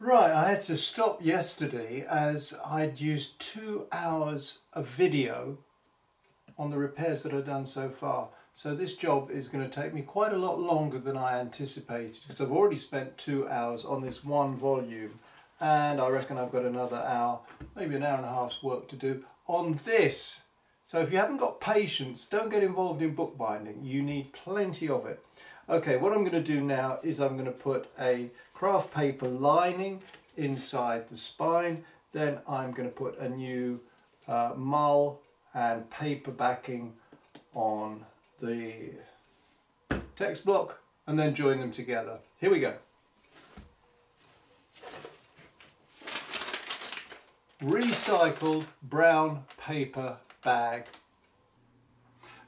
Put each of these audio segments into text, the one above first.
Right, I had to stop yesterday as I'd used 2 hours of video on the repairs that I've done so far. So this job is going to take me quite a lot longer than I anticipated, because I've already spent 2 hours on this one volume, and I reckon I've got another hour, maybe an hour and a half's work to do on this. So if you haven't got patience, don't get involved in bookbinding. You need plenty of it. Okay, what I'm going to do now is I'm going to put a craft paper lining inside the spine. Then I'm going to put a new mull and paper backing on the text block and then join them together. Here we go. Recycled brown paper bag.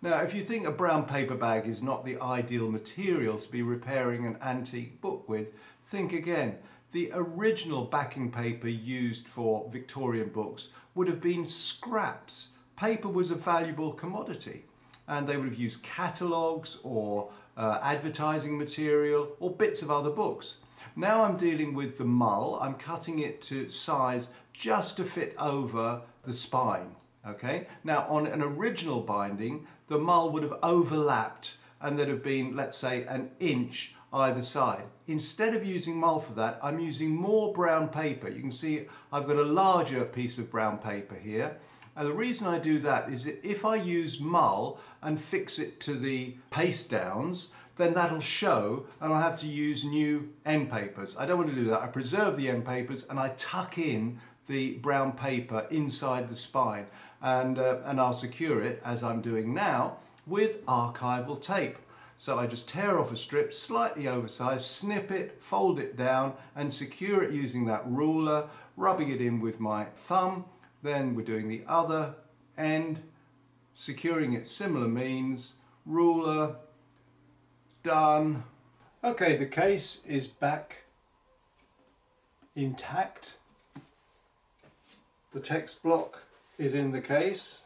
Now, if you think a brown paper bag is not the ideal material to be repairing an antique book with, think again. The original backing paper used for Victorian books would have been scraps. Paper was a valuable commodity, and they would have used catalogues or advertising material or bits of other books. Now I'm dealing with the mull. I'm cutting it to size just to fit over the spine. Okay, now on an original binding, the mull would have overlapped and there'd have been, let's say, an inch either side. Instead of using mull for that, I'm using more brown paper. You can see I've got a larger piece of brown paper here. And the reason I do that is that if I use mull and fix it to the paste downs, then that'll show and I'll have to use new end papers. I don't want to do that. I preserve the end papers and I tuck in the brown paper inside the spine, and I'll secure it, as I'm doing now, with archival tape. So I just tear off a strip, slightly oversized, snip it, fold it down and secure it using that ruler, rubbing it in with my thumb. Then we're doing the other end, securing it similar means, ruler, done. Okay, the case is back intact. The text block is in the case,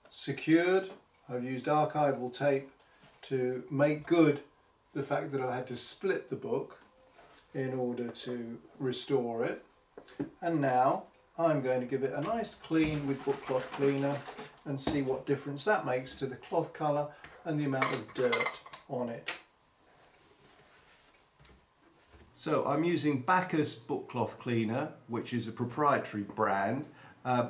secured. I've used archival tape to make good the fact that I had to split the book in order to restore it. And now I'm going to give it a nice clean with book cloth cleaner and see what difference that makes to the cloth colour and the amount of dirt on it. So I'm using Bacchus book cloth cleaner, which is a proprietary brand.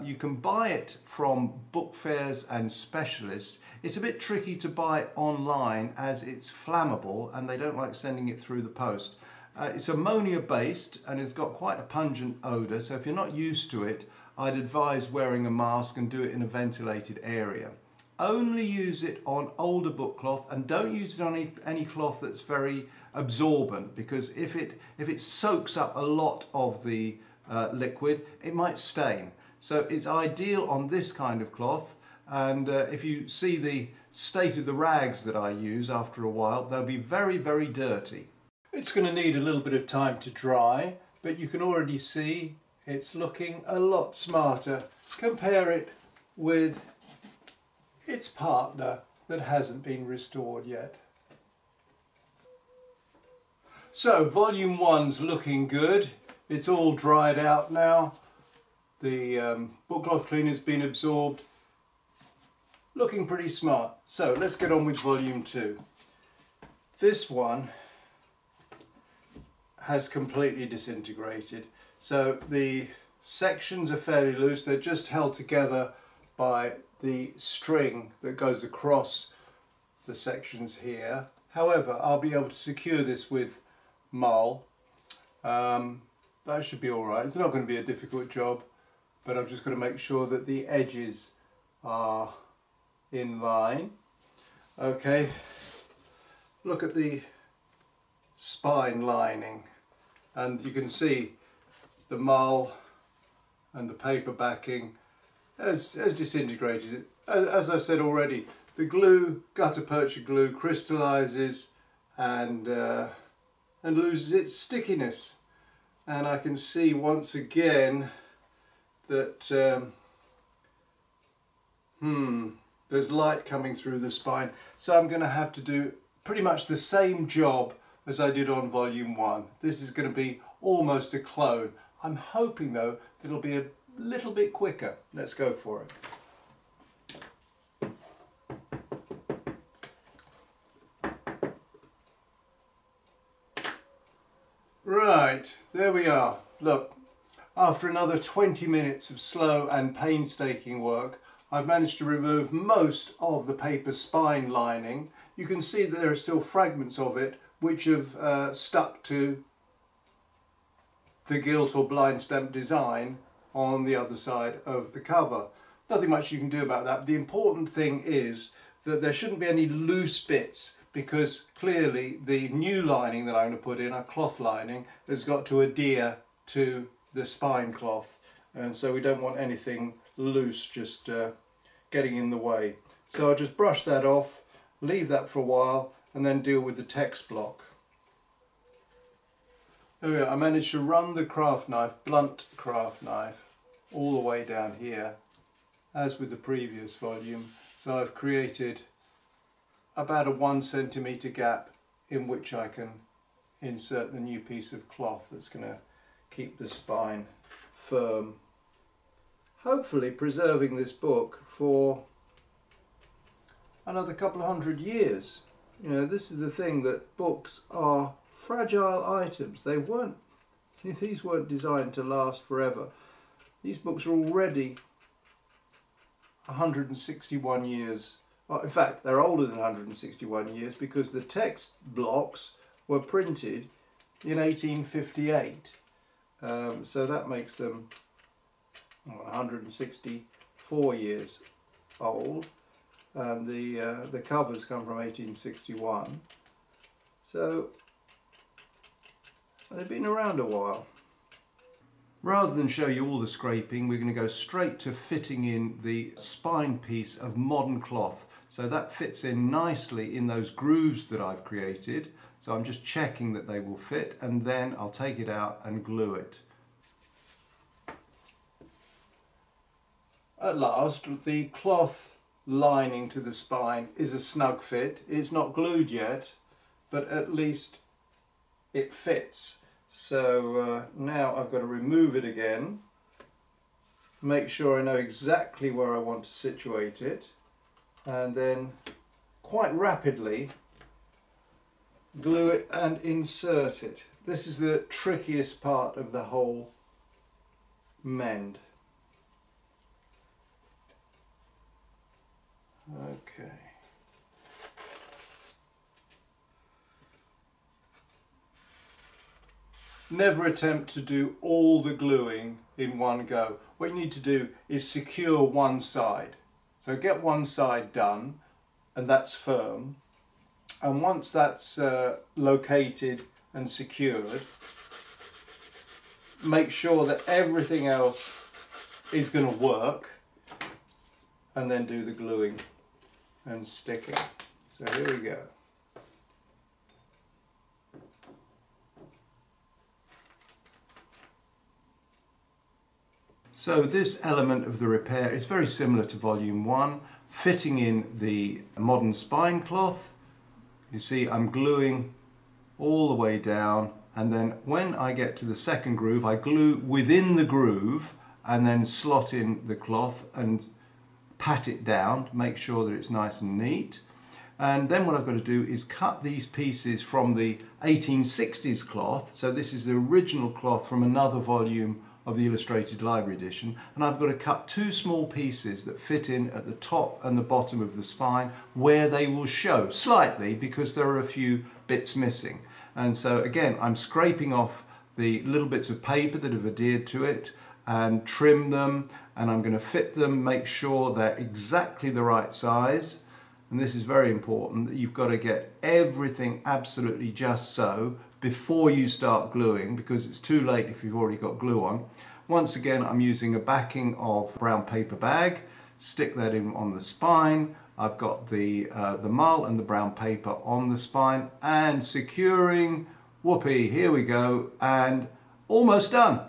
You can buy it from book fairs and specialists. It's a bit tricky to buy online as it's flammable and they don't like sending it through the post. It's ammonia based and it's got quite a pungent odour, so if you're not used to it, I'd advise wearing a mask and do it in a ventilated area. Only use it on older book cloth and don't use it on any cloth that's very absorbent, because if it soaks up a lot of the liquid, it might stain. So it's ideal on this kind of cloth, and if you see the state of the rags that I use after a while, they'll be very, very dirty. It's going to need a little bit of time to dry, but you can already see it's looking a lot smarter. Compare it with its partner that hasn't been restored yet. So volume 1's looking good. It's all dried out now. The book cloth cleaner's been absorbed. Looking pretty smart. So let's get on with volume 2. This one has completely disintegrated. So the sections are fairly loose. They're just held together by the string that goes across the sections here. However, I'll be able to secure this with mull. That should be alright. It's not going to be a difficult job, but I've just got to make sure that the edges are in line. Okay, look at the spine lining and you can see the mull and the paper backing has disintegrated. As I've said already, the glue, gutta percha glue, crystallizes and loses its stickiness. And I can see once again that there's light coming through the spine. So I'm going to have to do pretty much the same job as I did on volume 1. This is going to be almost a clone. I'm hoping though that it'll be a little bit quicker. Let's go for it. Right, there we are. Look, after another 20 minutes of slow and painstaking work, I've managed to remove most of the paper spine lining. You can see that there are still fragments of it which have stuck to the gilt or blind stamp design on the other side of the cover. Nothing much you can do about that. The important thing is that there shouldn't be any loose bits, because clearly the new lining that I'm going to put in, a cloth lining, has got to adhere to the spine cloth, and so we don't want anything loose just getting in the way. So I'll just brush that off, leave that for a while, and then deal with the text block. There we go. I managed to run the craft knife, blunt craft knife, all the way down here, as with the previous volume. So I've created about a 1 centimetre gap in which I can insert the new piece of cloth that's going to keep the spine firm, hopefully preserving this book for another couple of 100 years. You know, this is the thing, that books are fragile items. These weren't designed to last forever. These books are already 161 years. Well, in fact, they're older than 161 years, because the text blocks were printed in 1858. So that makes them 164 years old, and the covers come from 1861. So they've been around a while. Rather than show you all the scraping, we're going to go straight to fitting in the spine piece of modern cloth. So that fits in nicely in those grooves that I've created. So I'm just checking that they will fit, and then I'll take it out and glue it. At last, the cloth lining to the spine is a snug fit. It's not glued yet, but at least it fits. So now I've got to remove it again, make sure I know exactly where I want to situate it, and then quite rapidly glue it and insert it. This is the trickiest part of the whole mend. Okay. Never attempt to do all the gluing in one go. What you need to do is secure one side. So get one side done, and that's firm. And once that's located and secured, make sure that everything else is going to work, and then do the gluing and sticking. So here we go. So this element of the repair is very similar to volume 1, fitting in the modern spine cloth. You see I'm gluing all the way down, and then when I get to the second groove, I glue within the groove and then slot in the cloth and pat it down, make sure that it's nice and neat. And then what I've got to do is cut these pieces from the 1860s cloth. So this is the original cloth from another volume of the Illustrated Library Edition, and I've got to cut 2 small pieces that fit in at the top and the bottom of the spine, where they will show slightly because there are a few bits missing. And so again, I'm scraping off the little bits of paper that have adhered to it and trim them, and I'm going to fit them, make sure they're exactly the right size. And this is very important, that you've got to get everything absolutely just so before you start gluing, because it's too late if you've already got glue on. Once again, I'm using a backing of brown paper bag, stick that in on the spine. I've got the mull and the brown paper on the spine and securing. Whoopee, here we go, and almost done.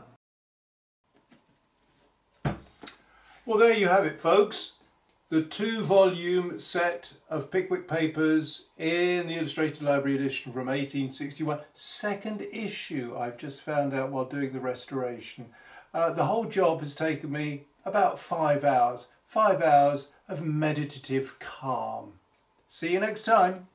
Well, there you have it, folks. The 2-volume set of Pickwick Papers in the Illustrated Library edition from 1861. Second issue, I've just found out while doing the restoration. The whole job has taken me about 5 hours. 5 hours of meditative calm. See you next time.